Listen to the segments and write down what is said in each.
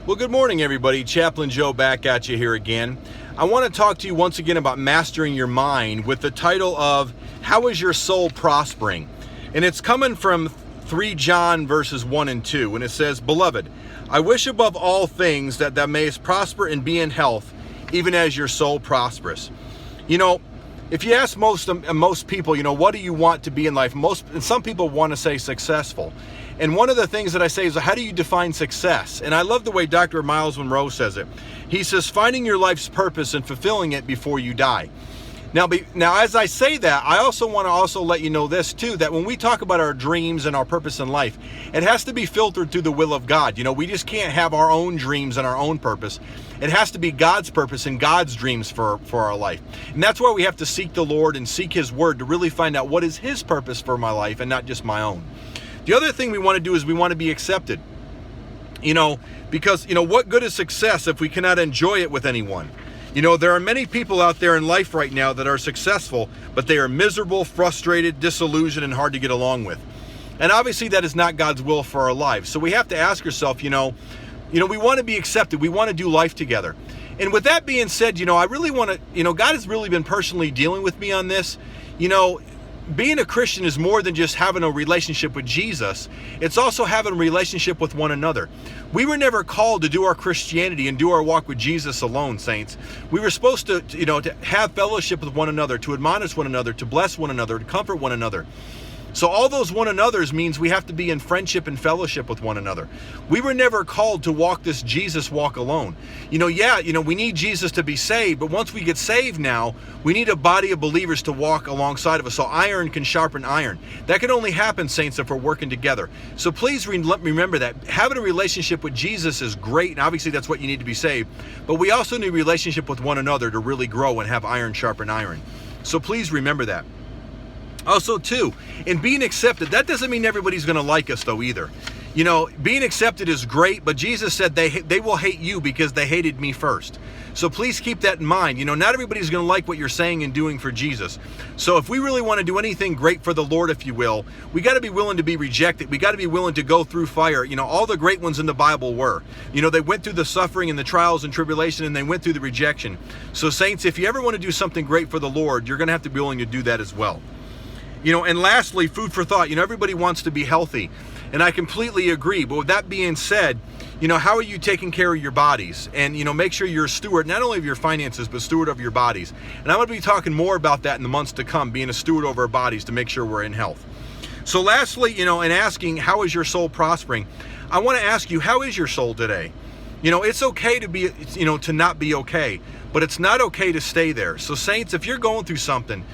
Well, good morning, everybody. Chaplain Joe back at you here again. I want to talk to you once again about mastering your mind with the title of How is Your Soul Prospering? And it's coming from 3 John verses 1 and 2. And it says, Beloved, I wish above all things that thou mayest prosper and be in health, even as your soul prosperous. You know, if you ask most people, what do you want to be in life? Some people want to say successful. And one of the things that I say is, how do you define success? And I love the way Dr. Miles Monroe says it. He says, finding your life's purpose and fulfilling it before you die. Now, as I say that, I also want to let you know this too, that when we talk about our dreams and our purpose in life, it has to be filtered through the will of God. We just can't have our own dreams and our own purpose. It has to be God's purpose and God's dreams for our life. And that's why we have to seek the Lord and seek His Word to really find out what is His purpose for my life and not just my own. The other thing we want to do is we want to be accepted. Because what good is success if we cannot enjoy it with anyone? There are many people out there in life right now that are successful, but they are miserable, frustrated, disillusioned, and hard to get along with. And obviously that is not God's will for our lives. So we have to ask ourselves, we want to be accepted. We want to do life together. And with that being said, I really want to, God has really been personally dealing with me on this. Being a Christian is more than just having a relationship with Jesus. It's also having a relationship with one another. We were never called to do our Christianity and do our walk with Jesus alone, saints. We were supposed to, to have fellowship with one another, to admonish one another, to bless one another, to comfort one another. So all those one another's means we have to be in friendship and fellowship with one another. We were never called to walk this Jesus walk alone. We need Jesus to be saved, but once we get saved now, we need a body of believers to walk alongside of us so iron can sharpen iron. That can only happen, saints, if we're working together. So please remember that. Having a relationship with Jesus is great, and obviously that's what you need to be saved, but we also need a relationship with one another to really grow and have iron sharpen iron. So please remember that. Also, too, in being accepted, that doesn't mean everybody's going to like us, though, either. Being accepted is great, but Jesus said they will hate you because they hated me first. So please keep that in mind. Not everybody's going to like what you're saying and doing for Jesus. So if we really want to do anything great for the Lord, if you will, we got to be willing to be rejected. We got to be willing to go through fire. All the great ones in the Bible were. They went through the suffering and the trials and tribulation, and they went through the rejection. So, saints, if you ever want to do something great for the Lord, you're going to have to be willing to do that as well. And lastly, food for thought. Everybody wants to be healthy, and I completely agree. But with that being said, how are you taking care of your bodies? And, make sure you're a steward, not only of your finances, but steward of your bodies. And I'm going to be talking more about that in the months to come, being a steward over our bodies to make sure we're in health. So lastly, in asking, how is your soul prospering? I want to ask you, how is your soul today? It's okay to be, to not be okay, but it's not okay to stay there. So saints, if you're going through something,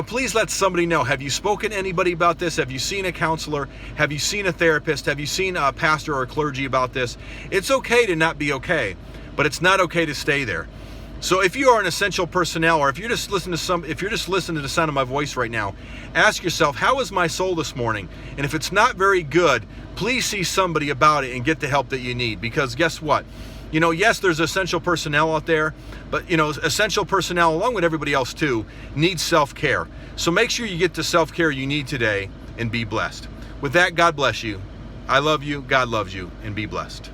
please let somebody know. Have you spoken to anybody about this? Have you seen a counselor? Have you seen a therapist? Have you seen a pastor or a clergy about this? It's okay to not be okay, but it's not okay to stay there. So if you are an essential personnel, or if you're just listening to the sound of my voice right now, ask yourself, how is my soul this morning? And if it's not very good, please see somebody about it and get the help that you need. Because guess what? Yes, there's essential personnel out there, but, essential personnel, along with everybody else too, needs self-care. So make sure you get the self-care you need today and be blessed. With that, God bless you. I love you, God loves you, and be blessed.